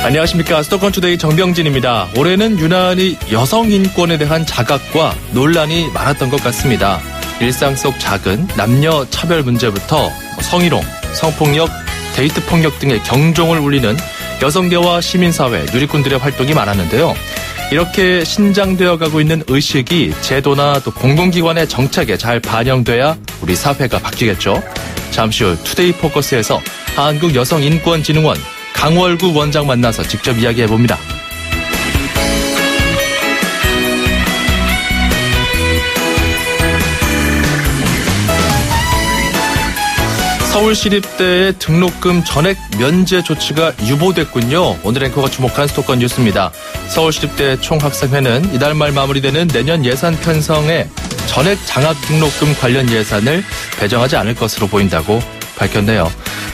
안녕하십니까. 수도권투데이 정병진입니다. 올해는 유난히 여성 인권에 대한 자각과 논란이 많았던 것 같습니다. 일상 속 작은 남녀 차별 문제부터 성희롱, 성폭력, 데이트 폭력 등의 경종을 울리는 여성계와 시민사회, 누리꾼들의 활동이 많았는데요. 이렇게 신장되어 가고 있는 의식이 제도나 또 공공기관의 정책에 잘 반영돼야 우리 사회가 바뀌겠죠. 잠시 후 투데이 포커스에서 한국여성인권진흥원 강월구 원장 만나서 직접 이야기해봅니다. 서울시립대의 등록금 전액 면제 조치가 유보됐군요. 오늘 앵커가 주목한 수도권 뉴스입니다. 서울시립대 총학생회는 이달 말 마무리되는 내년 예산 편성에 전액 장학 등록금 관련 예산을 배정하지 않을 것으로 보인다고 밝혔네요.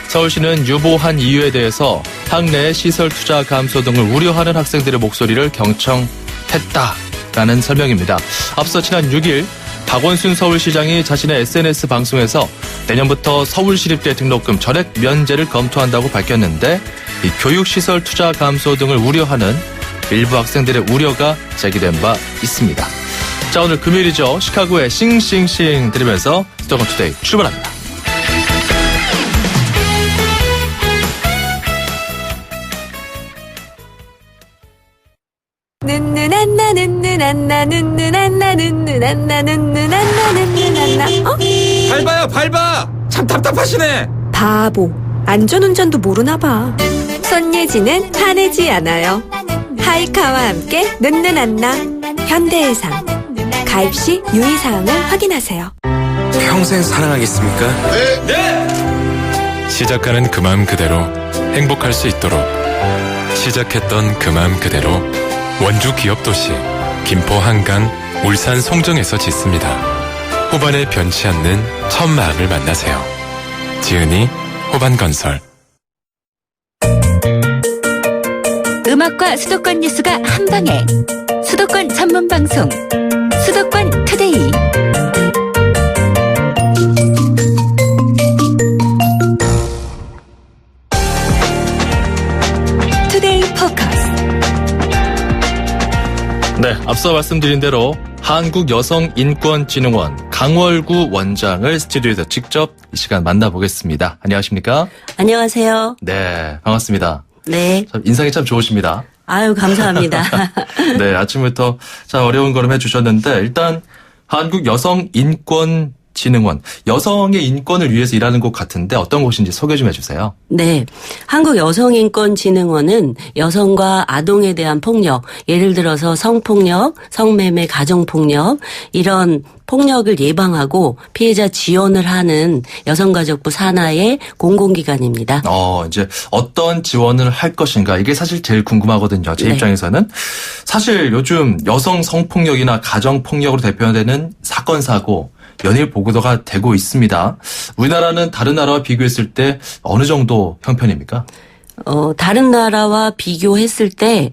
서울시는 유보한 이유에 대해서 학내 시설 투자 감소 등을 우려하는 학생들의 목소리를 경청했다라는 설명입니다. 앞서 지난 6일 박원순 서울시장이 자신의 SNS 방송에서 내년부터 서울시립대 등록금 전액 면제를 검토한다고 밝혔는데 이 교육시설 투자 감소 등을 우려하는 일부 학생들의 우려가 제기된 바 있습니다. 자, 오늘 금요일이죠. 시카고의 싱싱싱 들으면서 수도권 투데이 출발합니다. 밟아요, 밟아! 참 답답하시네! 바보, 안전운전도 모르나 봐. 손예진은 화내지 않아요. 하이카와 함께 눈누난나. 현대해상. 가입 시 유의사항을 확인하세요. 평생 사랑하겠습니까? 네! 시작하는 그 마음 그대로 행복할 수 있도록 시작했던 그 마음 그대로 원주 기업도시 김포 한강 울산 송정에서 짓습니다. 호반에 변치 않는 첫 마음을 만나세요. 지은이 호반건설. 음악과 수도권 뉴스가 한방에 수도권 전문방송 수도권 투데이. 투데이 포커스. 네, 앞서 말씀드린 대로 한국여성인권진흥원 강월구 원장을 스튜디오에서 직접 이 시간 만나보겠습니다. 안녕하십니까? 안녕하세요. 네, 반갑습니다. 네. 참 인상이 참 좋으십니다. 아유, 감사합니다. 네, 아침부터 참 어려운 걸음 해주셨는데 일단 한국여성인권진흥원, 여성의 인권을 위해서 일하는 곳 같은데 어떤 곳인지 소개 좀 해주세요. 네. 한국여성인권진흥원은 여성과 아동에 대한 폭력, 예를 들어서 성폭력, 성매매, 가정폭력, 이런 폭력을 예방하고 피해자 지원을 하는 여성가족부 산하의 공공기관입니다. 이제 어떤 지원을 할 것인가 이게 사실 제일 궁금하거든요. 제 네. 입장에서는. 사실 요즘 여성 성폭력이나 가정폭력으로 대표되는 사건, 사고 연일 보고가 되고 있습니다. 우리나라는 다른 나라와 비교했을 때 어느 정도 형편입니까? 다른 나라와 비교했을 때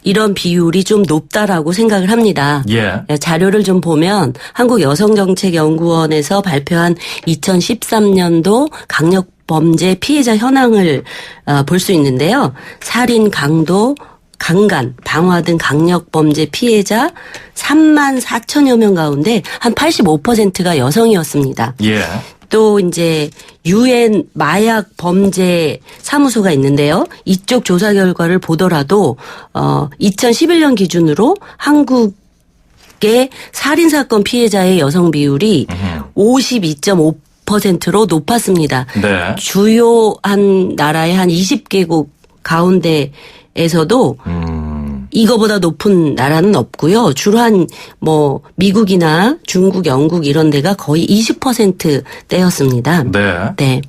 이런 비율이 좀 높다라고 생각을 합니다. 예. 자료를 좀 보면 한국여성정책연구원에서 발표한 2013년도 강력범죄 피해자 현황을 볼 수 있는데요. 살인, 강도, 강간, 방화 등 강력범죄 피해자 3만 4천여 명 가운데 한 85%가 여성이었습니다. 예. 또 이제 UN 마약 범죄 사무소가 있는데요. 이쪽 조사 결과를 보더라도 2011년 기준으로 한국의 살인 사건 피해자의 여성 비율이 52.5%로 높았습니다. 네. 주요한 나라의 한 20개국 가운데에서도 이거보다 높은 나라는 없고요. 주로 한 미국이나 중국, 영국 이런 데가 거의 20%대였습니다. 네. 네.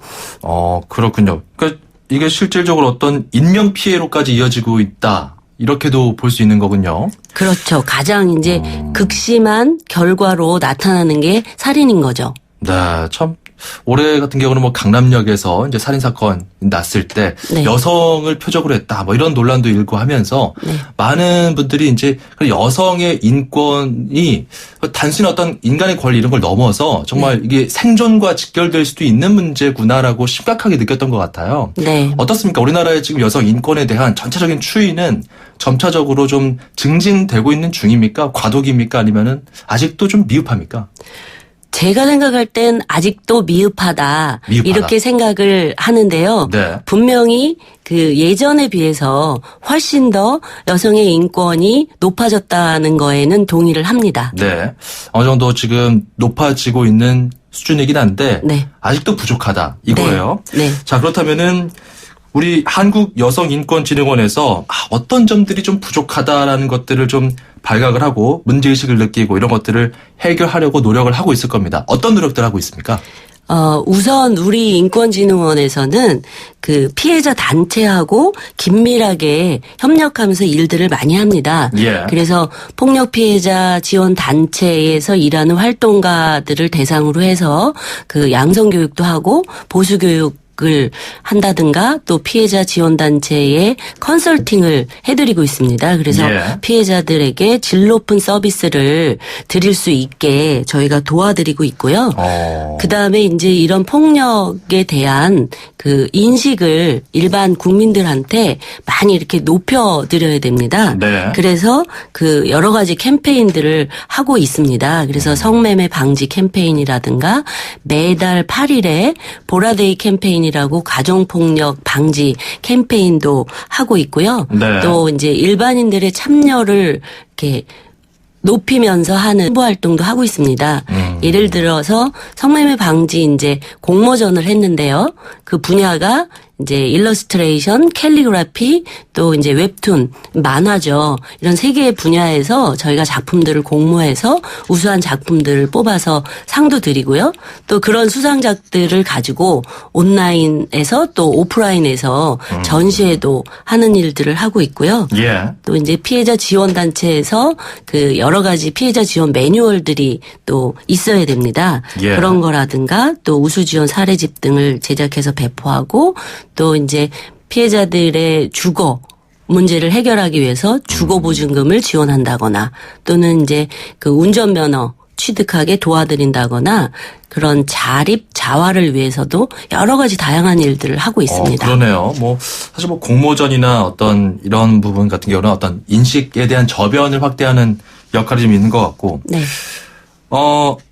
그렇군요. 그러니까 이게 실질적으로 어떤 인명 피해로까지 이어지고 있다. 이렇게도 볼 수 있는 거군요. 그렇죠. 가장 이제 극심한 결과로 나타나는 게 살인인 거죠. 네, 참 올해 같은 경우는 뭐 강남역에서 이제 살인사건 났을 때 네. 여성을 표적으로 했다. 뭐 이런 논란도 일고 하면서 네. 많은 분들이 이제 여성의 인권이 단순히 어떤 인간의 권리 이런 걸 넘어서 정말 이게 생존과 직결될 수도 있는 문제구나라고 심각하게 느꼈던 것 같아요. 네. 어떻습니까? 우리나라의 지금 여성 인권에 대한 전체적인 추이는 점차적으로 좀 증진되고 있는 중입니까? 과도기입니까? 아니면은 아직도 좀 미흡합니까? 제가 생각할 땐 아직도 미흡하다. 미흡하다. 이렇게 생각을 하는데요. 네. 분명히 그 예전에 비해서 훨씬 더 여성의 인권이 높아졌다는 거에는 동의를 합니다. 네. 어느 정도 지금 높아지고 있는 수준이긴 한데 네. 아직도 부족하다 이거예요. 네. 자, 그렇다면은 우리 한국여성인권진흥원에서 어떤 점들이 좀 부족하다라는 것들을 좀 발각을 하고 문제의식을 느끼고 이런 것들을 해결하려고 노력을 하고 있을 겁니다. 어떤 노력들 하고 있습니까? 우선 우리 인권진흥원에서는 그 피해자 단체하고 긴밀하게 협력하면서 일들을 많이 합니다. 예. 그래서 폭력 피해자 지원 단체에서 일하는 활동가들을 대상으로 해서 그 양성 교육도 하고 보수 교육 을 한다든가 또 피해자 지원 단체에 컨설팅을 해드리고 있습니다. 그래서 예. 피해자들에게 질 높은 서비스를 드릴 수 있게 저희가 도와드리고 있고요. 그다음에 이제 이런 폭력에 대한 그 인식을 일반 국민들한테 많이 이렇게 높여드려야 됩니다. 네. 그래서 그 여러 가지 캠페인들을 하고 있습니다. 그래서 성매매 방지 캠페인이라든가 매달 8일에 보라데이 캠페인이라고 가정폭력 방지 캠페인도 하고 있고요. 네. 또 이제 일반인들의 참여를 이렇게 높이면서 하는 홍보 활동도 하고 있습니다. 예를 들어서 성매매 방지 이제 공모전을 했는데요. 그 분야가 이제 일러스트레이션, 캘리그라피, 또 이제 웹툰, 만화죠. 이런 세 개의 분야에서 저희가 작품들을 공모해서 우수한 작품들을 뽑아서 상도 드리고요. 또 그런 수상작들을 가지고 온라인에서 또 오프라인에서 전시회도 하는 일들을 하고 있고요. 예. 또 이제 피해자 지원 단체에서 그 여러 가지 피해자 지원 매뉴얼들이 또 있어야 됩니다. 예. 그런 거라든가 또 우수 지원 사례집 등을 제작해서 배포하고 또 이제 피해자들의 주거 문제를 해결하기 위해서 주거 보증금을 지원한다거나 또는 이제 그 운전면허 취득하게 도와드린다거나 그런 자립 자활을 위해서도 여러 가지 다양한 일들을 하고 있습니다. 그러네요. 뭐 사실 뭐 공모전이나 어떤 이런 부분 같은 경우는 어떤 인식에 대한 저변을 확대하는 역할이 좀 있는 것 같고. 네.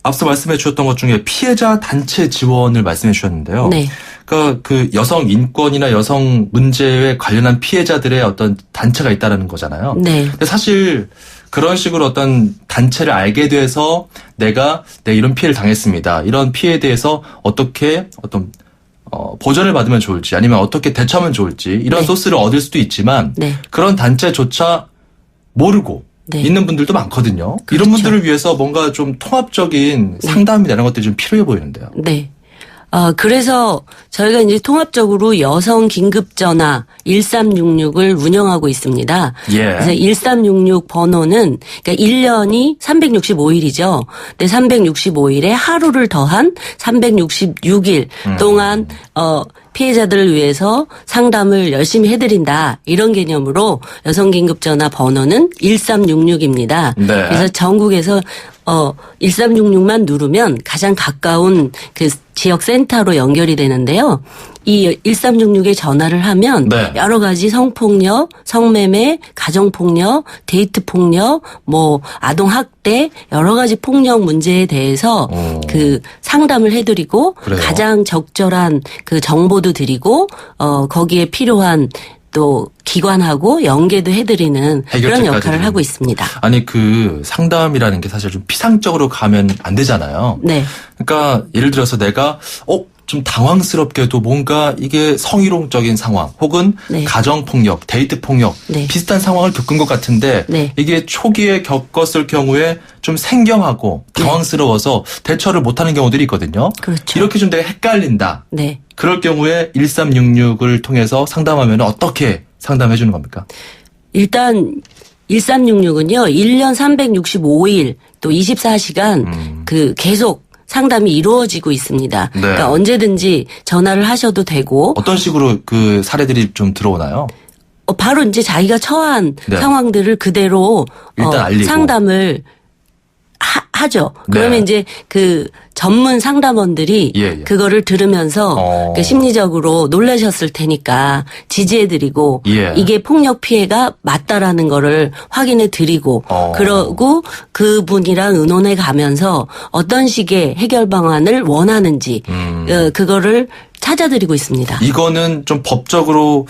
앞서 말씀해 주셨던 것 중에 피해자 단체 지원을 말씀해 주셨는데요. 네. 그러니까 그 여성 인권이나 여성 문제에 관련한 피해자들의 어떤 단체가 있다라는 거잖아요. 네. 근데 사실 그런 식으로 어떤 단체를 알게 돼서 내가 이런 피해를 당했습니다. 이런 피해에 대해서 어떻게 어떤 보전을 받으면 좋을지 아니면 어떻게 대처하면 좋을지 이런 네. 소스를 얻을 수도 있지만 네. 그런 단체조차 모르고 네. 있는 분들도 많거든요. 그렇죠. 이런 분들을 위해서 뭔가 좀 통합적인 상담이나 이런 것들이 좀 필요해 보이는데요. 네. 그래서 저희가 이제 통합적으로 여성 긴급전화 1366을 운영하고 있습니다. 예. 그래서 1366 번호는 그러니까 1년이 365일이죠. 근데 365일에 하루를 더한 366일 동안 피해자들을 위해서 상담을 열심히 해드린다. 이런 개념으로 여성 긴급전화 번호는 1366입니다. 네. 그래서 전국에서 1366만 누르면 가장 가까운 그 지역 센터로 연결이 되는데요. 이 1366에 전화를 하면 네. 여러 가지 성폭력, 성매매, 가정폭력, 데이트폭력, 뭐 아동학대 여러 가지 폭력 문제에 대해서 그 상담을 해드리고 그래요? 가장 적절한 그 정보도 드리고 거기에 필요한 또 기관하고 연계도 해드리는 그런 해결책까지 역할을 하고 있습니다. 아니 그 상담이라는 게 사실 좀 피상적으로 가면 안 되잖아요. 네. 그러니까 예를 들어서 내가 좀 당황스럽게도 뭔가 이게 성희롱적인 상황 혹은 네. 가정폭력, 데이트폭력 네. 비슷한 상황을 겪은 것 같은데 네. 이게 초기에 겪었을 경우에 좀 생경하고 당황스러워서 대처를 못하는 경우들이 있거든요. 그렇죠. 이렇게 좀 내가 헷갈린다. 네. 그럴 경우에 1366을 통해서 상담하면 어떻게 상담해 주는 겁니까? 일단 1366은요. 1년 365일 또 24시간 그 계속 상담이 이루어지고 있습니다. 네. 그러니까 언제든지 전화를 하셔도 되고 어떤 식으로 그 사례들이 좀 들어오나요? 바로 이제 자기가 처한 네. 상황들을 그대로 일단 알리고. 상담을 하죠. 그러면 네. 이제 그 전문 상담원들이 예, 예. 그거를 들으면서 그 심리적으로 놀라셨을 테니까 지지해드리고 예. 이게 폭력 피해가 맞다라는 거를 확인해 드리고 그러고 그분이랑 의논해 가면서 어떤 식의 해결 방안을 원하는지 그거를 찾아드리고 있습니다. 이거는 좀 법적으로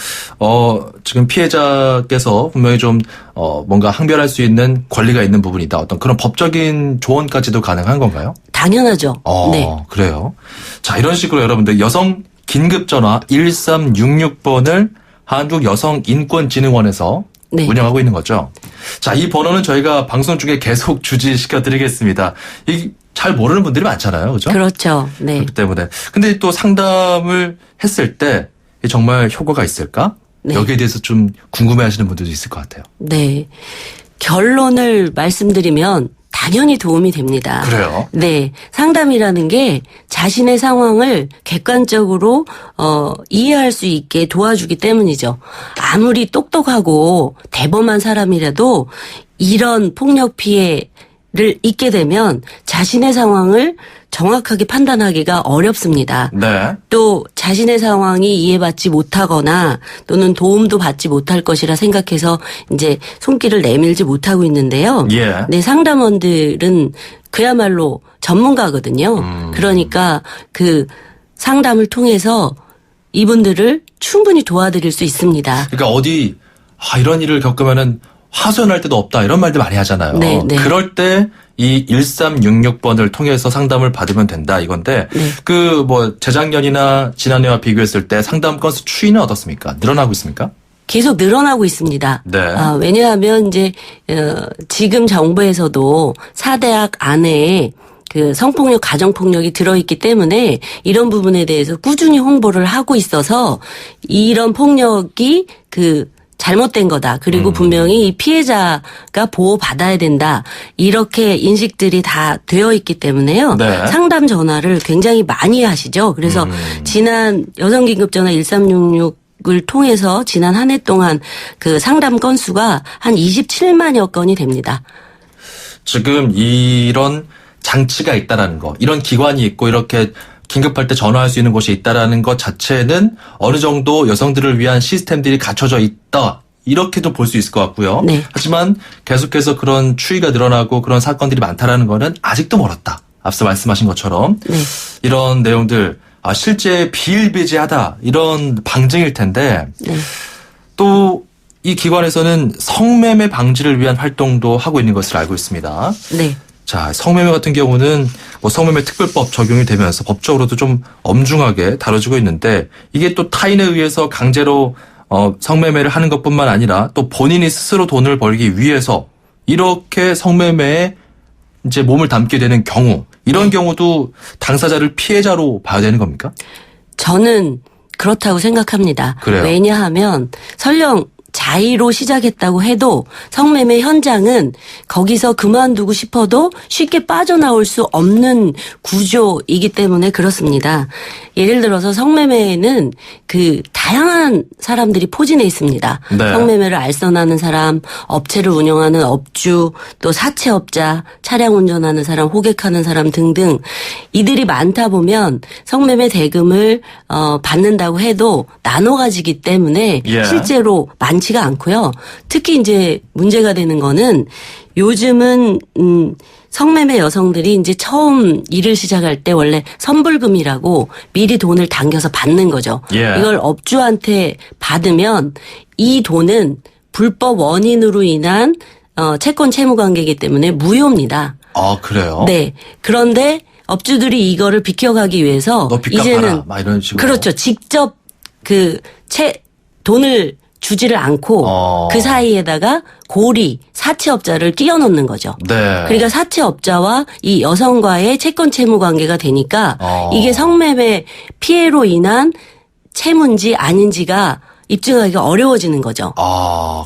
지금 피해자께서 분명히 좀 뭔가 항변할 수 있는 권리가 있는 부분이다. 어떤 그런 법적인 조언까지도 가능한 건가요? 당연하죠. 네. 그래요. 자, 이런 식으로 여러분들 여성 긴급 전화 1366번을 한국여성인권진흥원에서 네. 운영하고 있는 거죠. 자, 이 번호는 저희가 방송 중에 계속 주지시켜 드리겠습니다. 이 잘 모르는 분들이 많잖아요. 그죠? 그렇죠. 네. 그렇기 때문에. 근데 또 상담을 했을 때 정말 효과가 있을까? 네. 여기에 대해서 좀 궁금해 하시는 분들도 있을 것 같아요. 네. 결론을 말씀드리면 당연히 도움이 됩니다. 그래요? 네. 상담이라는 게 자신의 상황을 객관적으로 이해할 수 있게 도와주기 때문이죠. 아무리 똑똑하고 대범한 사람이라도 이런 폭력 피해를 입게 되면 자신의 상황을 정확하게 판단하기가 어렵습니다. 네. 또 자신의 상황이 이해받지 못하거나 또는 도움도 받지 못할 것이라 생각해서 이제 손길을 내밀지 못하고 있는데요. 예. 네, 상담원들은 그야말로 전문가거든요. 그러니까 그 상담을 통해서 이분들을 충분히 도와드릴 수 있습니다. 그러니까 어디 이런 일을 겪으면은 하소연할 데도 없다 이런 말들 많이 하잖아요. 네, 네. 그럴 때 이 1366번을 통해서 상담을 받으면 된다 이건데 네. 그 뭐 재작년이나 지난해와 비교했을 때 상담 건수 추이는 어떻습니까? 늘어나고 있습니까? 계속 늘어나고 있습니다. 네. 왜냐하면 이제 지금 정부에서도 4대학 안에 그 성폭력, 가정폭력이 들어있기 때문에 이런 부분에 대해서 꾸준히 홍보를 하고 있어서 이런 폭력이 그 잘못된 거다. 그리고 분명히 이 피해자가 보호받아야 된다. 이렇게 인식들이 다 되어 있기 때문에요. 네. 상담 전화를 굉장히 많이 하시죠. 그래서 지난 여성긴급전화 1366을 통해서 지난 한 해 동안 그 상담 건수가 한 27만여 건이 됩니다. 지금 이런 장치가 있다라는 거, 이런 기관이 있고 이렇게 긴급할 때 전화할 수 있는 곳이 있다라는 것 자체는 어느 정도 여성들을 위한 시스템들이 갖춰져 있다. 이렇게도 볼 수 있을 것 같고요. 네. 하지만 계속해서 그런 추이가 늘어나고 그런 사건들이 많다라는 거는 아직도 멀었다. 앞서 말씀하신 것처럼 네. 이런 내용들 실제 비일비재하다 이런 방증일 텐데 네. 또 이 기관에서는 성매매 방지를 위한 활동도 하고 있는 것을 알고 있습니다. 네. 자, 성매매 같은 경우는 뭐 성매매 특별법 적용이 되면서 법적으로도 좀 엄중하게 다뤄지고 있는데 이게 또 타인에 의해서 강제로 성매매를 하는 것뿐만 아니라 또 본인이 스스로 돈을 벌기 위해서 이렇게 성매매에 이제 몸을 담게 되는 경우 이런 경우도 당사자를 피해자로 봐야 되는 겁니까? 저는 그렇다고 생각합니다. 그래요? 왜냐하면 설령 자의로 시작했다고 해도 성매매 현장은 거기서 그만두고 싶어도 쉽게 빠져나올 수 없는 구조이기 때문에 그렇습니다. 예를 들어서 성매매에는 그 다양한 사람들이 포진해 있습니다. 네. 성매매를 알선하는 사람, 업체를 운영하는 업주, 또 사채업자, 차량 운전하는 사람, 호객하는 사람 등등 이들이 많다 보면 성매매 대금을 받는다고 해도 나눠 가지기 때문에 예. 실제로 많지가 않고요. 특히 이제 문제가 되는 거는 요즘은 성매매 여성들이 이제 처음 일을 시작할 때 원래 선불금이라고 미리 돈을 당겨서 받는 거죠. 예. 이걸 업주한테 받으면 이 돈은 불법 원인으로 인한 채권 채무 관계이기 때문에 무효입니다. 아, 그래요? 네. 그런데 업주들이 이거를 비켜가기 위해서 너 빚 이제는 갚아라. 막 이런 식으로. 그렇죠. 직접 돈을 주지를 않고 그 사이에다가 고리 사채업자를 끼워 넣는 거죠. 네. 그러니까 사채업자와 이 여성과의 채권 채무 관계가 되니까 이게 성매매 피해로 인한 채무인지 아닌지가 입증하기가 어려워지는 거죠.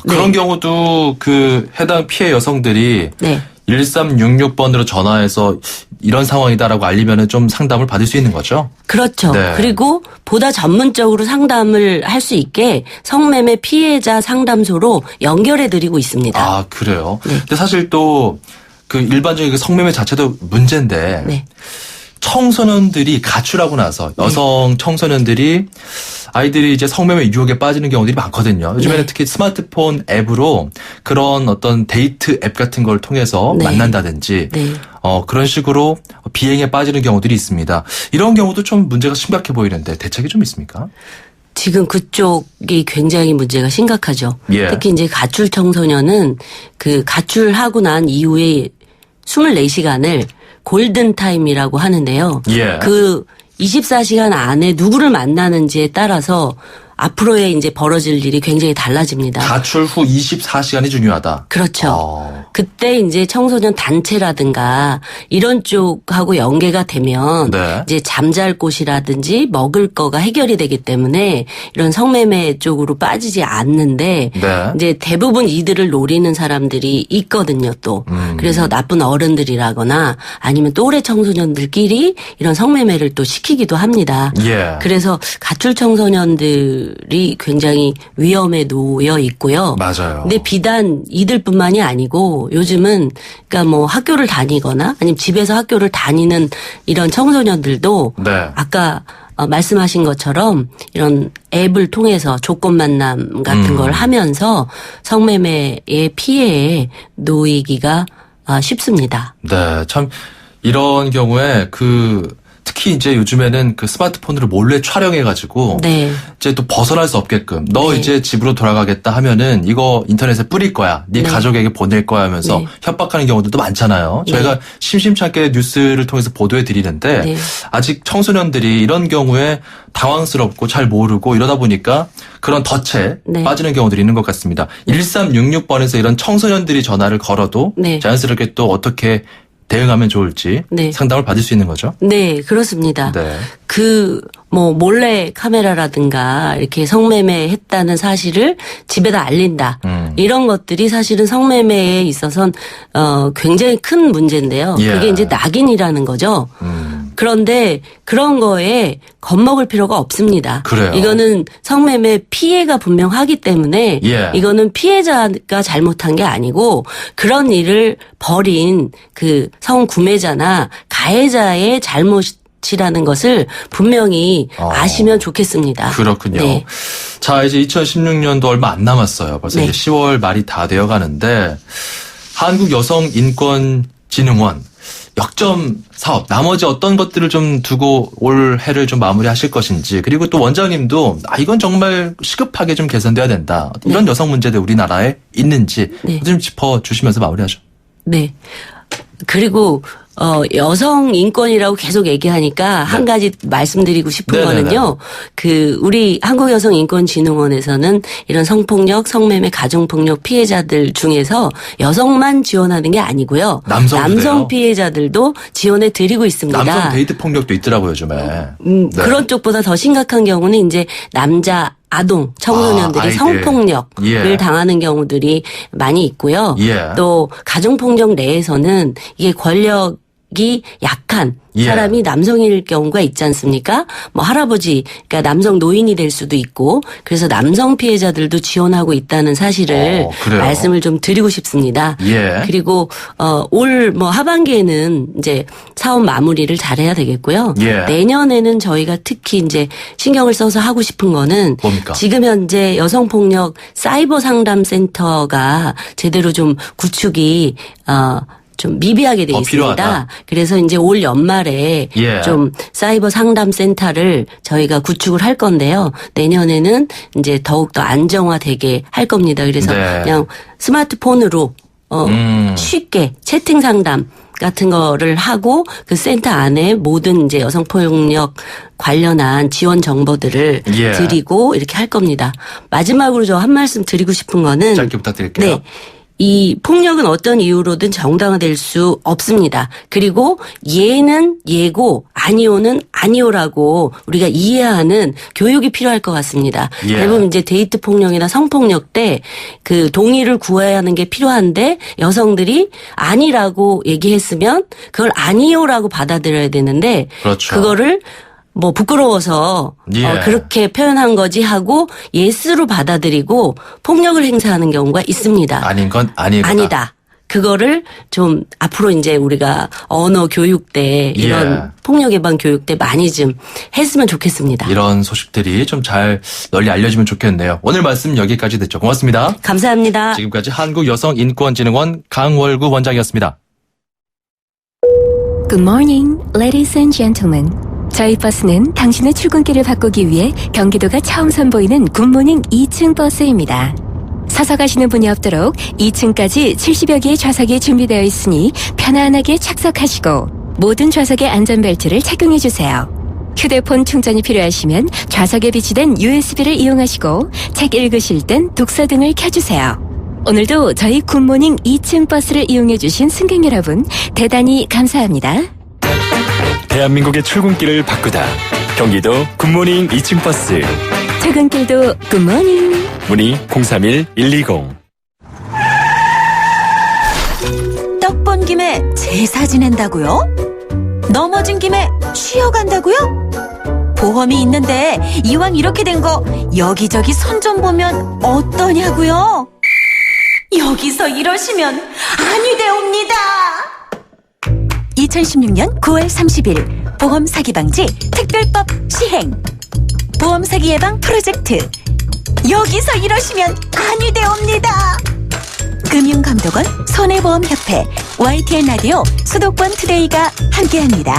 그런 네. 경우도 그 해당 피해 여성들이 네. 1366번으로 전화해서 이런 상황이다라고 알리면은 좀 상담을 받을 수 있는 거죠? 그렇죠. 네. 그리고 보다 전문적으로 상담을 할 수 있게 성매매 피해자 상담소로 연결해 드리고 있습니다. 아, 그래요? 네. 근데 사실 또 그 일반적인 그 성매매 자체도 문제인데 네. 청소년들이 가출하고 나서 여성 청소년들이 아이들이 이제 성매매 유혹에 빠지는 경우들이 많거든요. 요즘에는 네. 특히 스마트폰 앱으로 그런 어떤 데이트 앱 같은 걸 통해서 네. 만난다든지 네. 그런 식으로 비행에 빠지는 경우들이 있습니다. 이런 경우도 좀 문제가 심각해 보이는데 대책이 좀 있습니까? 지금 그쪽이 굉장히 문제가 심각하죠. 예. 특히 이제 가출 청소년은 그 가출하고 난 이후에 24시간을 골든타임이라고 하는데요. 예. 그 24시간 안에 누구를 만나는지에 따라서 앞으로의 이제 벌어질 일이 굉장히 달라집니다. 가출 후 24시간이 중요하다. 그렇죠. 그때 이제 청소년 단체라든가 이런 쪽하고 연계가 되면 네. 이제 잠잘 곳이라든지 먹을 거가 해결이 되기 때문에 이런 성매매 쪽으로 빠지지 않는데 네. 이제 대부분 이들을 노리는 사람들이 있거든요 또. 그래서 나쁜 어른들이라거나 아니면 또래 청소년들끼리 이런 성매매를 또 시키기도 합니다. 예. 그래서 가출 청소년들이 굉장히 위험에 놓여 있고요. 맞아요. 근데 비단 이들뿐만이 아니고 요즘은 그러니까 뭐 학교를 다니거나 아니면 집에서 학교를 다니는 이런 청소년들도 네. 아까 말씀하신 것처럼 이런 앱을 통해서 조건 만남 같은 걸 하면서 성매매의 피해에 놓이기가 쉽습니다. 네, 참 이런 경우에 특히 이제 요즘에는 그 스마트폰으로 몰래 촬영해가지고 네. 이제 또 벗어날 수 없게끔 너 네. 이제 집으로 돌아가겠다 하면은 이거 인터넷에 뿌릴 거야, 네 네. 가족에게 보낼 거야 하면서 네. 협박하는 경우들도 많잖아요. 저희가 심심찮게 뉴스를 통해서 보도해 드리는데 네. 아직 청소년들이 이런 경우에 당황스럽고 잘 모르고 이러다 보니까 그런 덫에 네. 빠지는 경우들이 있는 것 같습니다. 1366번에서 이런 청소년들이 전화를 걸어도 네. 자연스럽게 또 어떻게 대응하면 좋을지 네. 상담을 받을 수 있는 거죠. 네, 그렇습니다. 네. 몰래 카메라라든가 이렇게 성매매 했다는 사실을 집에다 알린다. 이런 것들이 사실은 성매매에 있어서는 굉장히 큰 문제인데요. 예. 그게 이제 낙인이라는 거죠. 그런데 그런 거에 겁먹을 필요가 없습니다. 그래요. 이거는 성매매 피해가 분명하기 때문에 예. 이거는 피해자가 잘못한 게 아니고 그런 일을 벌인 그 성구매자나 가해자의 잘못이라는 것을 분명히 아시면 좋겠습니다. 그렇군요. 네. 자, 이제 2016년도 얼마 안 남았어요. 벌써 네. 이제 10월 말이 다 되어 가는데 한국여성인권진흥원 역점 사업 나머지 어떤 것들을 좀 두고 올 해를 좀 마무리하실 것인지, 그리고 또 원장님도 이건 정말 시급하게 좀 개선돼야 된다, 이런 여성 문제들 우리나라에 있는지 네. 좀 짚어주시면서 마무리하죠. 네. 그리고 여성 인권이라고 계속 얘기하니까 한 가지 말씀드리고 싶은 네네네. 거는요. 우리 한국여성인권진흥원에서는 이런 성폭력, 성매매, 가정폭력 피해자들 중에서 여성만 지원하는 게 아니고요. 남성도 남성 돼요? 피해자들도 지원해 드리고 있습니다. 남성 데이트 폭력도 있더라고요, 요즘에. 네. 그런 쪽보다 더 심각한 경우는 이제 남자 아동 청소년들이 아이들. 성폭력을 예. 당하는 경우들이 많이 있고요. 예. 또 가정폭력 내에서는 이게 권력이 약한 예. 사람이 남성일 경우가 있지 않습니까? 뭐 할아버지, 그러니까 남성 노인이 될 수도 있고, 그래서 남성 피해자들도 지원하고 있다는 사실을 그래요? 말씀을 좀 드리고 싶습니다. 예. 그리고 올 하반기에는 이제 사업 마무리를 잘해야 되겠고요. 예. 내년에는 저희가 특히 이제 신경을 써서 하고 싶은 거는 뭡니까? 지금 현재 여성폭력 사이버 상담 센터가 제대로 좀 구축이 좀 미비하게 돼 있습니다. 필요하다. 그래서 이제 올 연말에 예. 좀 사이버 상담 센터를 저희가 구축을 할 건데요. 내년에는 이제 더욱 더 안정화되게 할 겁니다. 그래서 네. 그냥 스마트폰으로 쉽게 채팅 상담 같은 거를 하고 그 센터 안에 모든 이제 여성폭력 관련한 지원 정보들을 예. 드리고 이렇게 할 겁니다. 마지막으로 저 한 말씀 드리고 싶은 거는 짧게 부탁드릴게요. 네. 이 폭력은 어떤 이유로든 정당화될 수 없습니다. 그리고 예는 예고 아니오는 아니오라고 우리가 이해하는 교육이 필요할 것 같습니다. 예. 대부분 이제 데이트 폭력이나 성폭력 때 그 동의를 구해야 하는 게 필요한데 여성들이 아니라고 얘기했으면 그걸 아니오라고 받아들여야 되는데 그렇죠. 그거를 뭐 부끄러워서 예. 그렇게 표현한 거지 하고 예스로 받아들이고 폭력을 행사하는 경우가 있습니다. 아닌 건 아니구나. 아니다. 그거를 좀 앞으로 이제 우리가 언어 교육 때 이런 예. 폭력 예방 교육 때 많이 좀 했으면 좋겠습니다. 이런 소식들이 좀 잘 널리 알려지면 좋겠네요. 오늘 말씀 여기까지 듣죠. 고맙습니다. 감사합니다. 지금까지 한국여성인권진흥원 강월구 원장이었습니다. Good morning, ladies and gentlemen. 저희 버스는 당신의 출근길을 바꾸기 위해 경기도가 처음 선보이는 굿모닝 2층 버스입니다. 서서 가시는 분이 없도록 2층까지 70여 개의 좌석이 준비되어 있으니 편안하게 착석하시고 모든 좌석에 안전벨트를 착용해주세요. 휴대폰 충전이 필요하시면 좌석에 비치된 USB를 이용하시고 책 읽으실 땐 독서 등을 켜주세요. 오늘도 저희 굿모닝 2층 버스를 이용해주신 승객 여러분 대단히 감사합니다. 대한민국의 출근길을 바꾸다. 경기도 굿모닝 2층 버스. 퇴근길도 굿모닝. 문의 031-120. 떡 본 김에 제사 지낸다고요? 넘어진 김에 쉬어간다고요? 보험이 있는데 이왕 이렇게 된 거 여기저기 선 좀 보면 어떠냐고요? 여기서 이러시면 아니 되옵니다. 2016년 9월 30일 보험 사기 방지 특별법 시행. 보험 사기 예방 프로젝트. 여기서 이러시면 아니 되옵니다. 금융감독원, 손해보험협회, YTN 라디오, 수도권 투데이가 함께합니다.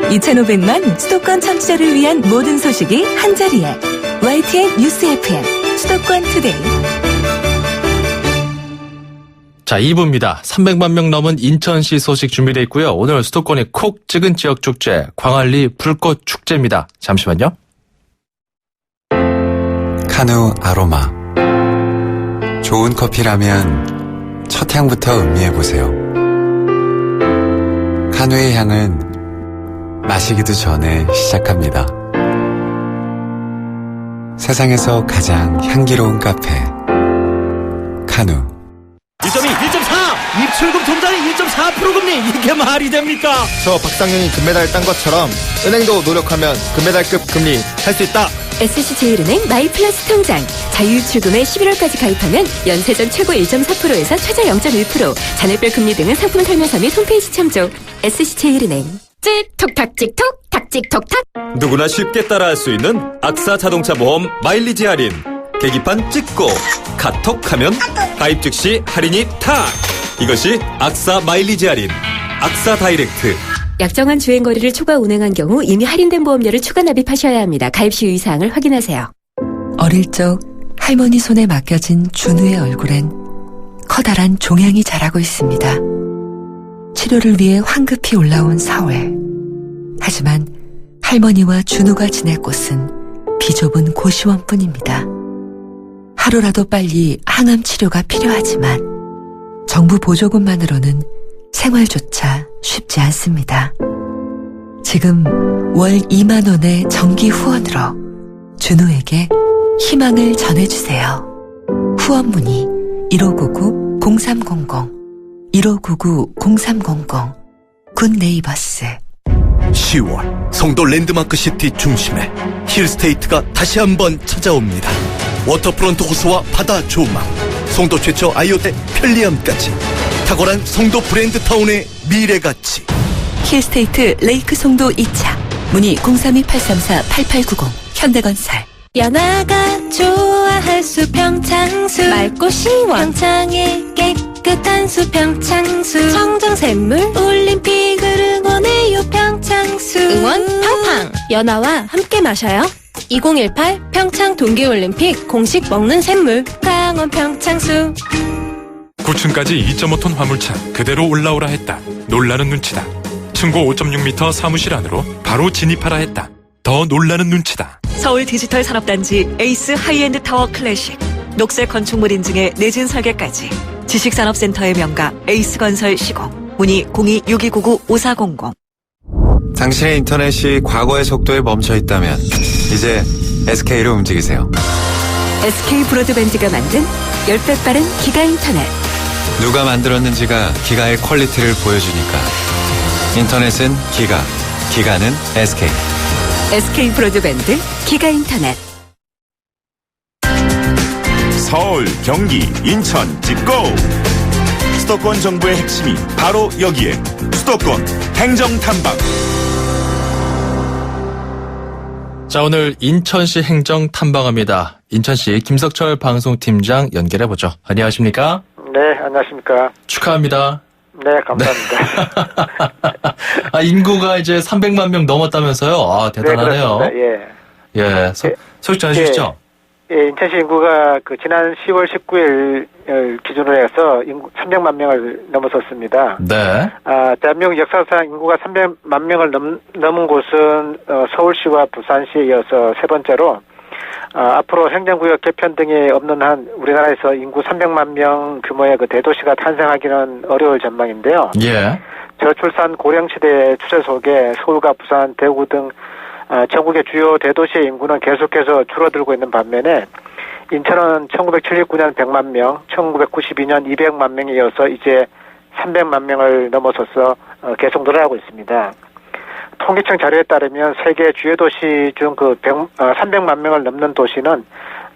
(2500만) 수도권 청취자를 위한 모든 소식이 한자리에 YTN 뉴스 FM 수도권 투데이. 자, 2부입니다. 300만 명 넘은 인천시 소식 준비되어 있고요. 오늘 수도권의 콕 찍은 지역 축제, 광안리 불꽃 축제입니다. 잠시만요. 카누 아로마. 좋은 커피라면 첫 향부터 음미해보세요. 카누의 향은 마시기도 전에 시작합니다. 세상에서 가장 향기로운 카페 카누. 1.2, 1.4! 입출금 통장에 1.4% 금리! 이게 말이 됩니까? 저 박상현이 금메달 딴 것처럼 은행도 노력하면 금메달급 금리 할 수 있다! SC제일은행 마이플러스 통장. 자유출금에 11월까지 가입하면 연세전 최고 1.4%에서 최저 0.1%, 잔액별 금리 등은 상품 설명서 및 홈페이지 참조. SC제일은행. 찍톡탁 찍톡 탁찍톡탁. 누구나 쉽게 따라할 수 있는 악사 자동차 보험 마일리지 할인. 계기판 찍고 카톡하면 가입 즉시 할인이 탁! 이것이 악사 마일리지 할인. 악사 다이렉트. 약정한 주행거리를 초과 운행한 경우 이미 할인된 보험료를 추가 납입하셔야 합니다. 가입 시 유의사항을 확인하세요. 어릴 적 할머니 손에 맡겨진 준우의 얼굴엔 커다란 종양이 자라고 있습니다. 치료를 위해 황급히 올라온 4월. 하지만 할머니와 준우가 지낼 곳은 비좁은 고시원뿐입니다. 하루라도 빨리 항암 치료가 필요하지만 정부 보조금만으로는 생활조차 쉽지 않습니다. 지금 월 2만 원의 정기 후원으로 준우에게 희망을 전해주세요. 후원 문의 1599-0300 1599-0300 굿네이버스. 10월 송도 랜드마크 시티 중심에 힐스테이트가 다시 한번 찾아옵니다. 워터프론트 호수와 바다 조망, 송도 최초 IoT 편리함까지 탁월한 송도 브랜드 타운의 미래가치. 힐스테이트 레이크 송도 2차 문의 032-834-8890 현대건설. 연화가 좋아할 수 평창수. 맑고 시원 평창의 깨끗한 수 평창수. 청정샘물 올림픽을 응원해요 평창수. 응원 팡팡. 연화와 함께 마셔요. 2018 평창 동계올림픽 공식 먹는 샘물 강원 평창수. 9층까지 2.5톤 화물차 그대로 올라오라 했다. 놀라는 눈치다. 층고 5.6m 사무실 안으로 바로 진입하라 했다. 더 놀라는 눈치다. 서울 디지털 산업단지 에이스 하이엔드 타워 클래식, 녹색 건축물 인증의 내진 설계까지 지식산업센터의 명가 에이스건설 시공. 문의 02-6299-5400. 당신의 인터넷이 과거의 속도에 멈춰 있다면 이제 SK로 움직이세요. SK 브로드밴드가 만든 10배 빠른 기가 인터넷. 누가 만들었는지가 기가의 퀄리티를 보여주니까. 인터넷은 기가, 기가는 SK. SK 브로드밴드 기가 인터넷. 서울, 경기, 인천, 찍고! 수도권 정부의 핵심이 바로 여기에. 수도권 행정탐방. 자, 오늘 인천시 행정 탐방합니다. 인천시 김석철 방송팀장 연결해보죠. 안녕하십니까? 네, 안녕하십니까. 축하합니다. 네, 감사합니다. 아, 인구가 이제 300만 명 넘었다면서요? 아, 대단하네요. 네, 예. 소식 전해주시죠. 예, 인천시 인구가 지난 10월 19일 기준으로 해서 인구 300만 명을 넘어섰습니다. 네. 대한민국 역사상 인구가 300만 명을 넘은 곳은 서울시와 부산시에 이어서 세 번째로 앞으로 행정구역 개편 등이 없는 한 우리나라에서 인구 300만 명 규모의 대도시가 탄생하기는 어려울 전망인데요. 예. 저출산 고령시대의 추세 속에 서울과 부산, 대구 등 전국의 주요 대도시의 인구는 계속해서 줄어들고 있는 반면에 인천은 1979년 100만 명, 1992년 200만 명에 이어서 이제 300만 명을 넘어서서 계속 늘어나고 있습니다. 통계청 자료에 따르면 세계 주요 도시 중 300만 명을 넘는 도시는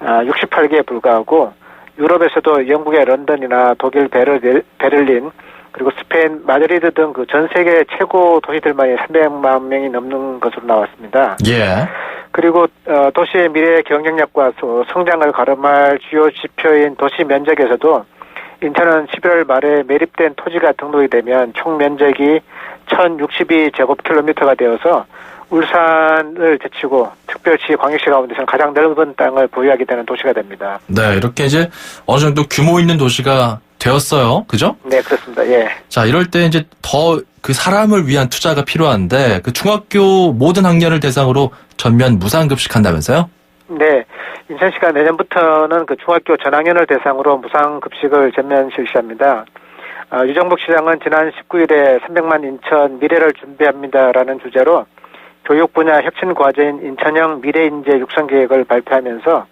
68개에 불과하고 유럽에서도 영국의 런던이나 독일 베를린 그리고 스페인 마드리드 등 전 세계 최고 도시들만이 300만 명이 넘는 것으로 나왔습니다. 예. 그리고 도시의 미래 경쟁력과 성장을 가름할 주요 지표인 도시 면적에서도 인천은 11월 말에 매립된 토지가 등록이 되면 총 면적이 1062제곱킬로미터가 되어서 울산을 제치고 특별시 광역시 가운데서는 가장 넓은 땅을 보유하게 되는 도시가 됩니다. 네, 이렇게 이제 어느 정도 규모 있는 도시가 되었어요. 그죠? 네, 그렇습니다. 예. 자, 이럴 때 이제 더 사람을 위한 투자가 필요한데 중학교 모든 학년을 대상으로 전면 무상급식한다면서요? 네. 인천시가 내년부터는 중학교 전학년을 대상으로 무상급식을 전면 실시합니다. 유정복 시장은 지난 19일에 300만 인천 미래를 준비합니다라는 주제로 교육 분야 혁신 과제인 인천형 미래인재 육성 계획을 발표하면서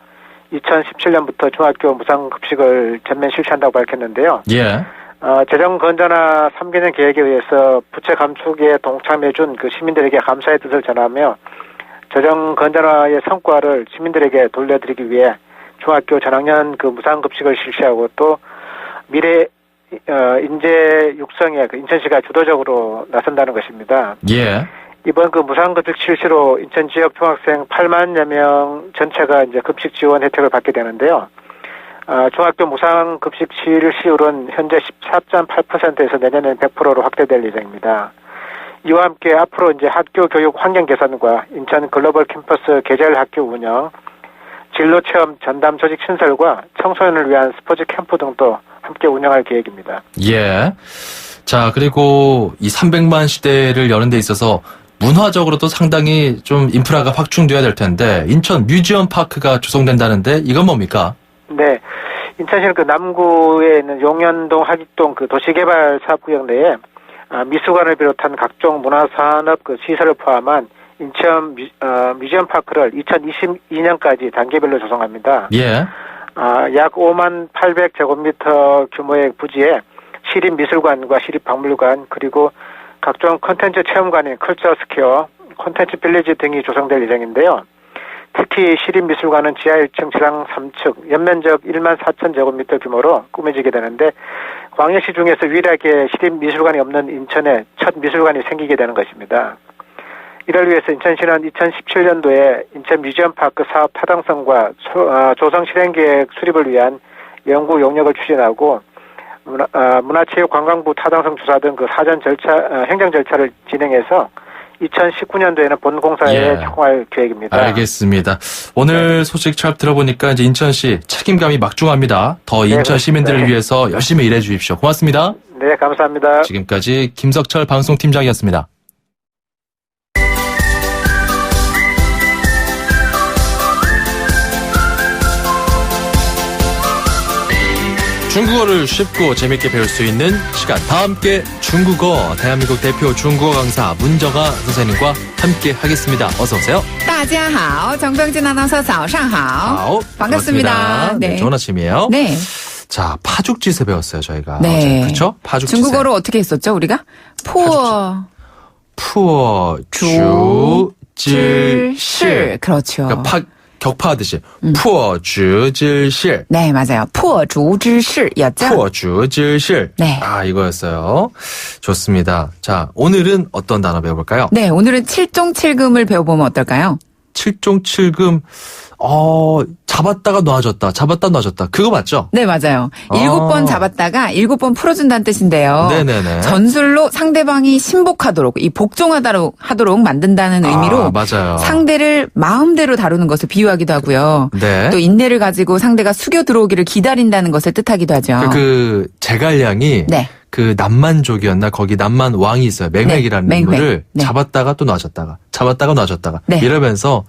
2017년부터 중학교 무상급식을 전면 실시한다고 밝혔는데요. 예. 재정 건전화 3개년 계획에 의해서 부채 감축에 동참해준 시민들에게 감사의 뜻을 전하며 재정 건전화의 성과를 시민들에게 돌려드리기 위해 중학교 전학년 무상급식을 실시하고 또 미래 인재 육성에 인천시가 주도적으로 나선다는 것입니다. 예. 이번 무상급식 실시로 인천 지역 중학생 8만여 명 전체가 이제 급식 지원 혜택을 받게 되는데요. 중학교 무상급식 실시율은 현재 14.8%에서 내년엔 100%로 확대될 예정입니다. 이와 함께 앞으로 이제 학교 교육 환경 개선과 인천 글로벌 캠퍼스 계절 학교 운영, 진로 체험 전담 조직 신설과 청소년을 위한 스포츠 캠프 등도 함께 운영할 계획입니다. 예. 자, 그리고 이 300만 시대를 여는 데 있어서 문화적으로도 상당히 좀 인프라가 확충돼야 될 텐데 인천 뮤지엄 파크가 조성된다는데 이건 뭡니까? 네. 인천시는 남구에 있는 용현동, 하직동 도시개발 사업구역 내에 미술관을 비롯한 각종 문화산업 시설을 포함한 인천 뮤지엄 파크를 2022년까지 단계별로 조성합니다. 예. 약 5만 800제곱미터 규모의 부지에 시립미술관과 시립박물관 그리고 각종 콘텐츠 체험관인 컬처 스퀘어, 콘텐츠 빌리지 등이 조성될 예정인데요. 특히 시립미술관은 지하 1층, 지상 3층, 연면적 1만 4천 제곱미터 규모로 꾸며지게 되는데 광역시 중에서 유일하게 시립미술관이 없는 인천에 첫 미술관이 생기게 되는 것입니다. 이를 위해서 인천시는 2017년도에 인천 뮤지엄 파크 사업 타당성과 조성 실행계획 수립을 위한 연구 용역을 추진하고 문화체육관광부 타당성 조사 등 사전 절차, 행정 절차를 진행해서 2019년도에는 본공사에 착공할 계획입니다. 알겠습니다. 오늘 소식 잘 들어보니까 이제 인천시 책임감이 막중합니다. 더 인천 시민들을 위해서 열심히 일해 주십시오. 고맙습니다. 네, 감사합니다. 지금까지 김석철 방송팀장이었습니다. 중국어를 쉽고 재밌게 배울 수 있는 시간. 다 함께 중국어. 대한민국 대표 중국어 강사 문정아 선생님과 함께 하겠습니다. 어서 오세요. 大家好, 정병진 아나운서 早上好. 반갑습니다. 네, 좋은 아침이에요. 네. 자, 파죽지세 배웠어요, 저희가. 네. 그렇죠? 파죽지세. 중국어로 어떻게 했었죠, 우리가? 푸어 주질실. 그렇죠. 그러니까 격파하듯이 푸어 주질실. 네, 맞아요. 푸어 주질실이었죠. 푸어 주질실. 네. 아, 이거였어요. 좋습니다. 자, 오늘은 어떤 단어 배워볼까요? 네, 오늘은 7종 7금을 배워보면 어떨까요? 7종 7금. 잡았다가 놔줬다. 잡았다 놔줬다. 그거 맞죠? 네, 맞아요. 7번 잡았다가 7번 풀어준다는 뜻인데요. 네네네. 전술로 상대방이 신복하도록, 이 복종하도록 만든다는 의미로 맞아요. 상대를 마음대로 다루는 것을 비유하기도 하고요. 네. 또 인내를 가지고 상대가 숙여 들어오기를 기다린다는 것을 뜻하기도 하죠. 그 제갈량이 네. 그 남만족이었나 거기 남만 왕이 있어요. 맹획이라는 네, 맹획. 인물을 네. 잡았다가 또 놔줬다가 잡았다가 놔줬다가 네. 이러면서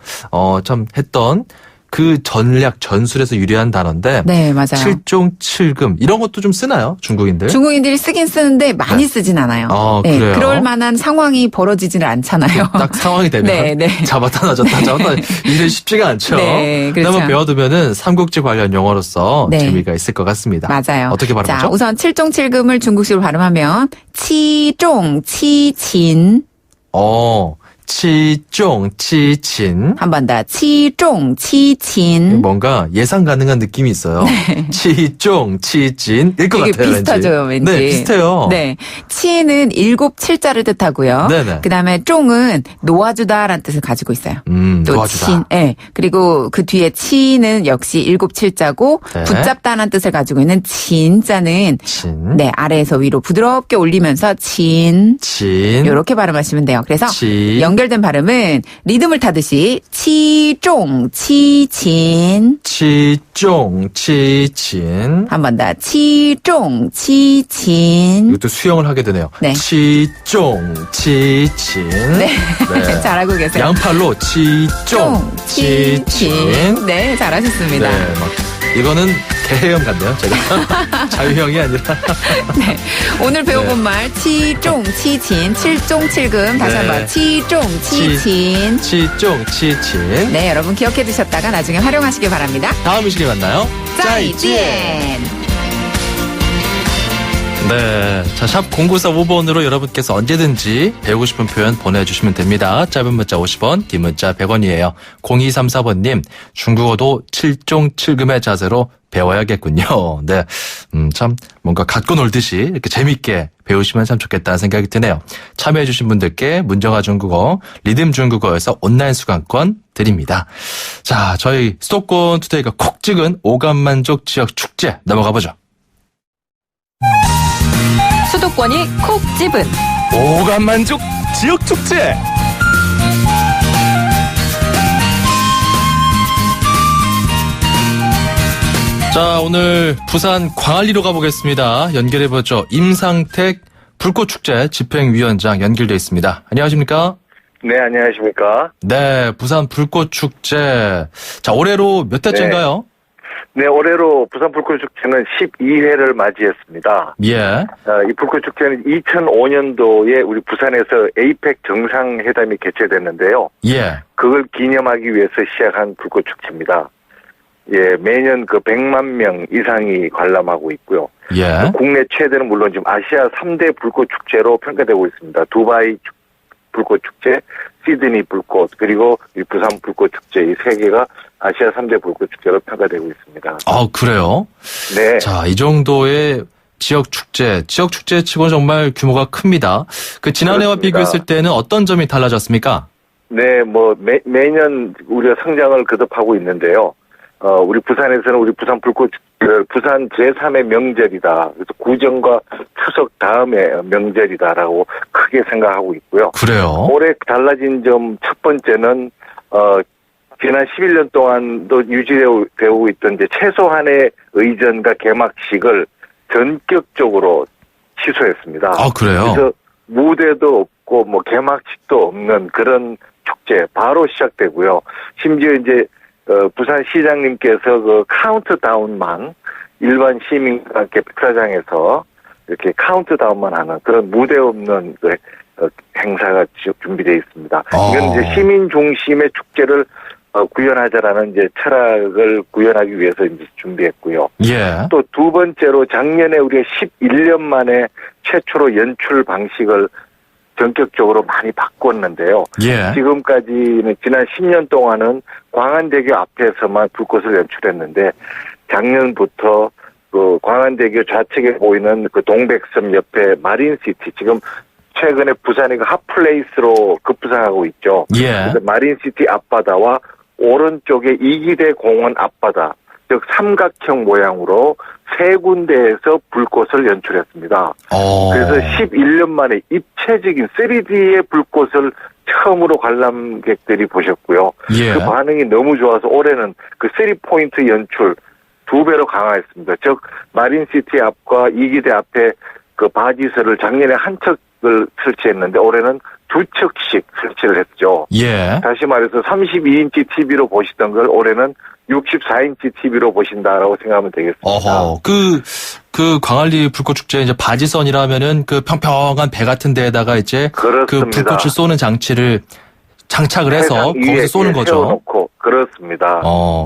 참 했던 그 전략 전술에서 유리한 단어인데 네, 맞아요. 7종 7금 이런 것도 좀 쓰나요? 중국인들? 중국인들이 쓰긴 쓰는데 많이 네. 쓰진 않아요. 네, 그래요? 그럴 만한 상황이 벌어지지는 않잖아요. 딱 상황이 되면 네, 네. 잡았다 놔줬다 잡았다 일이 쉽지가 않죠. 네, 그렇죠. 한번 배워두면은 삼국지 관련 용어로서 네. 재미가 있을 것 같습니다. 맞아요. 어떻게 발음하죠? 자, 우선 7종 7금을 중국식으로 발음하면 치종 치친. 치종 치친. 한 번 더. 치종 치친. 뭔가 예상 가능한 느낌이 있어요. 치종 치진 일 것 되게 같아요. 비슷하죠, 왠지. 네, 비슷해요. 네. 치는 7칠자를 뜻하고요. 네네. 그다음에 종은 놓아주다라는 뜻을 가지고 있어요. 또 놓아주다. 친, 네. 그리고 그 뒤에 치는 역시 7칠자고 네. 붙잡다라는 뜻을 가지고 있는 진자는 친. 네, 아래에서 위로 부드럽게 올리면서 친. 이렇게 발음하시면 돼요. 그래서 연결된 발음은 리듬을 타듯이 치종 치친. 치종 치친. 한 번 더. 치종 치친. 이것도 수영을 하게 되네요. 네. 치종 치친. 네. 잘하고 계세요. 양팔로 치종 치친. 네, 잘하셨습니다. 네, 이거는 개헤엄 같네요. 제가 자유형이 아니라. 네. 오늘 배워본 말 치종 치친 7종 7금 다시 네. 한번 치종 치친. 치종 치친. 네, 여러분 기억해 두셨다가 나중에 활용하시길 바랍니다. 다음 이 시간에 만나요. 再见. 네. 자, 샵 0945번으로 여러분께서 언제든지 배우고 싶은 표현 보내주시면 됩니다. 짧은 문자 50원, 긴 문자 100원이에요. 0234번님, 중국어도 7종 7금의 자세로 배워야겠군요. 네. 참, 뭔가 갖고 놀듯이 이렇게 재밌게 배우시면 참 좋겠다는 생각이 드네요. 참여해주신 분들께 문정아 중국어, 리듬 중국어에서 온라인 수강권 드립니다. 자, 저희 수도권 투데이가 콕 찍은 오감만족 지역 축제 넘어가 보죠. 수도권이 콕 집은 오감만족 지역축제. 자, 오늘 부산 광안리로 가보겠습니다. 연결해보죠. 임상택 불꽃축제 집행위원장 연결돼 있습니다. 안녕하십니까? 네, 안녕하십니까? 네, 부산 불꽃축제. 자, 올해로 몇 회째인가요? 네, 올해로 부산 불꽃축제는 12회를 맞이했습니다. 예. 이 불꽃축제는 2005년도에 우리 부산에서 에이펙 정상회담이 개최됐는데요. 예. 그걸 기념하기 위해서 시작한 불꽃축제입니다. 예, 매년 그 100만 명 이상이 관람하고 있고요. 예. 국내 최대는 물론 지금 아시아 3대 불꽃축제로 평가되고 있습니다. 두바이 불꽃축제, 시드니 불꽃, 그리고 이 부산 불꽃축제 이 세 개가 아시아 3대 불꽃축제로 평가되고 있습니다. 아, 그래요? 네. 자, 이 정도의 지역축제 치고 정말 규모가 큽니다. 그 지난해와 그렇습니다. 비교했을 때는 어떤 점이 달라졌습니까? 네, 매년 우리가 성장을 거듭하고 있는데요. 우리 부산에서는 우리 부산 불꽃축제를 부산 제3의 명절이다. 그래서 구정과 추석 다음에 명절이다라고 크게 생각하고 있고요. 그래요? 올해 달라진 점 첫 번째는, 지난 11년 동안도 유지되고 있던 이제 최소한의 의전과 개막식을 전격적으로 취소했습니다. 아, 그래요? 그래서 무대도 없고 개막식도 없는 그런 축제 바로 시작되고요. 심지어 이제 부산 시장님께서 그 카운트다운만 일반 시민과 함께 백사장에서 이렇게 카운트다운만 하는 그런 무대 없는 행사가 준비되어 있습니다. 이건 이제 시민 중심의 축제를 구현하자라는 이제 철학을 구현하기 위해서 이제 준비했고요. 예. 또 두 번째로 작년에 우리가 11년 만에 최초로 연출 방식을 전격적으로 많이 바꿨는데요. 예. 지금까지는 지난 10년 동안은 광안대교 앞에서만 불꽃을 연출했는데 작년부터 그 광안대교 좌측에 보이는 그 동백섬 옆에 마린시티 지금 최근에 부산이 그 핫플레이스로 급부상하고 있죠. 예. 그래서 마린시티 앞바다와 오른쪽에 이기대 공원 앞바다, 즉 삼각형 모양으로 세 군데에서 불꽃을 연출했습니다. 그래서 11년 만에 입체적인 3D의 불꽃을 처음으로 관람객들이 보셨고요. 예. 그 반응이 너무 좋아서 올해는 그 3포인트 연출 2배로 강화했습니다. 즉 마린시티 앞과 이기대 앞에 그 바지설을 작년에 한 척을 설치했는데 올해는 두 척씩 설치를 했죠. 예. 다시 말해서 32인치 TV로 보시던 걸 올해는 64인치 TV로 보신다라고 생각하면 되겠습니다. 어허. 그 광안리 불꽃축제 이제 바지선이라면은 그 평평한 배 같은 데에다가 이제 그렇습니다. 그 불꽃을 쏘는 장치를 장착을 해서 거기서 쏘는 거죠. 세워놓고 그렇습니다.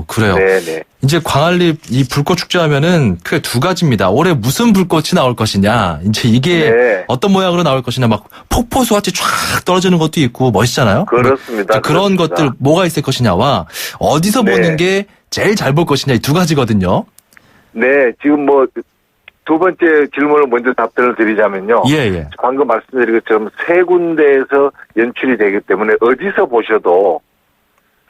그래요. 네네. 이제 광안리 이 불꽃 축제 하면은 크게 두 가지입니다. 올해 무슨 불꽃이 나올 것이냐. 이제 이게 네. 어떤 모양으로 나올 것이냐. 막 폭포수 같이 쫙 떨어지는 것도 있고 멋있잖아요. 그렇습니다. 그런 그렇습니다. 것들 뭐가 있을 것이냐와 어디서 네. 보는 게 제일 잘 볼 것이냐 이 두 가지거든요. 네, 지금 뭐 두 번째 질문을 먼저 답변을 드리자면요. 예. 방금 말씀드린 것처럼 세 군데에서 연출이 되기 때문에 어디서 보셔도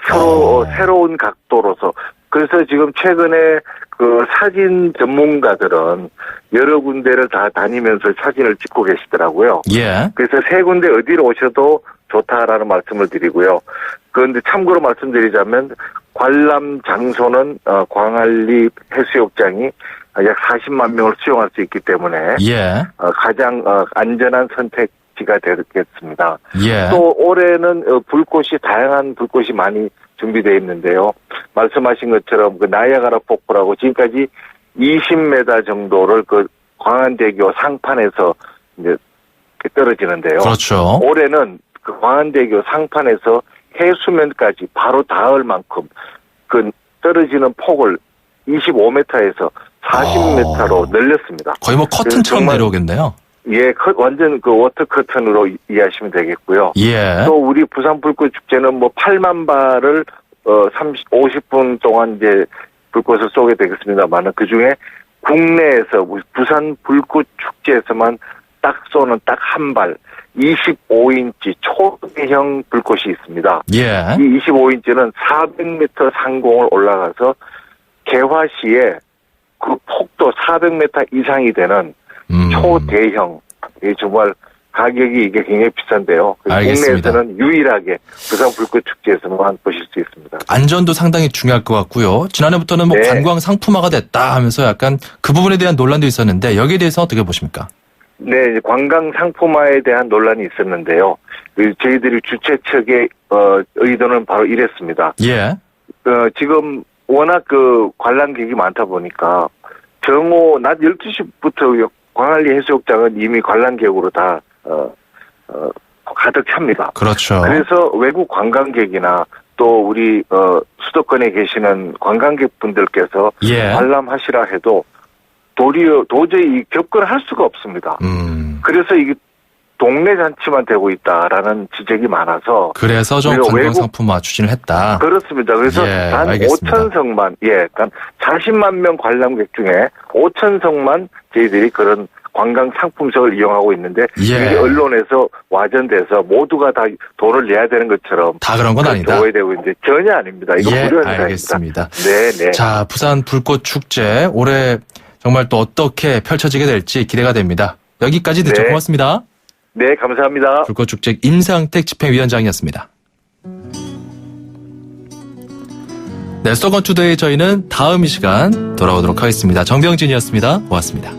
서로 새로운 각도로서 그래서 지금 최근에 그 사진 전문가들은 여러 군데를 다 다니면서 사진을 찍고 계시더라고요. 예. 그래서 세 군데 어디로 오셔도 좋다라는 말씀을 드리고요. 그런데 참고로 말씀드리자면 관람 장소는 광안리 해수욕장이 약 40만 명을 수용할 수 있기 때문에 예. 가장 안전한 선택지가 되겠습니다. 예. 또 올해는 불꽃이 다양한 불꽃이 많이 준비되어 있는데요. 말씀하신 것처럼 그 나이아가라 폭포라고 지금까지 20m 정도를 그 광안대교 상판에서 이제 떨어지는데요. 그렇죠. 올해는 그 광안대교 상판에서 해수면까지 바로 닿을 만큼 그 떨어지는 폭을 25m에서 40m로 늘렸습니다. 거의 뭐 커튼처럼 내려오겠네요. 예, 완전 그 워터 커튼으로 이해하시면 되겠고요. 예. 또 우리 부산 불꽃 축제는 뭐 8만 발을 50분 동안 이제 불꽃을 쏘게 되겠습니다만은 그 중에 국내에서 부산 불꽃 축제에서만 딱 쏘는 딱 한 발 25인치 초대형 불꽃이 있습니다. 예. 이 25인치는 400m 상공을 올라가서 개화 시에 그 폭도 400m 이상이 되는 초대형, 정말 가격이 이게 굉장히 비싼데요. 알겠습니다. 국내에서는 유일하게 부산 불꽃축제에서만 보실 수 있습니다. 안전도 상당히 중요할 것 같고요. 지난해부터는 뭐 네. 관광 상품화가 됐다 하면서 약간 그 부분에 대한 논란도 있었는데 여기에 대해서 어떻게 보십니까? 네, 이제 관광 상품화에 대한 논란이 있었는데요. 저희들이 주최 측의 의도는 바로 이랬습니다. 예. 지금 워낙 그 관람객이 많다 보니까 정오 낮 12시부터 광안리 해수욕장은 이미 관람객으로 다 가득 찹니다. 그렇죠. 그래서 외국 관광객이나 또 우리 수도권에 계시는 관광객분들께서 예. 관람하시라 해도 도저히 접근을 할 수가 없습니다. 그래서 이게 동네 잔치만 되고 있다라는 지적이 많아서 그래서 좀 관광 상품화 추진을 했다. 그렇습니다. 그래서 예, 단 알겠습니다. 5,000석만 단 40만 명 관람객 중에 5,000석만 저희들이 그런 관광 상품석을 이용하고 있는데 예. 이게 언론에서 와전돼서 모두가 다 돈을 내야 되는 것처럼 다 그런 건 아니다. 오해되고 있는데 전혀 아닙니다. 이거 예, 무료입니다. 알겠습니다. 네. 자, 부산 불꽃 축제 올해 정말 또 어떻게 펼쳐지게 될지 기대가 됩니다. 여기까지 듣죠. 네. 고맙습니다. 네, 감사합니다. 불꽃축제 임상택 집행위원장이었습니다. 네, 수도권 투데이 저희는 다음 이 시간 돌아오도록 하겠습니다. 정병진이었습니다. 고맙습니다.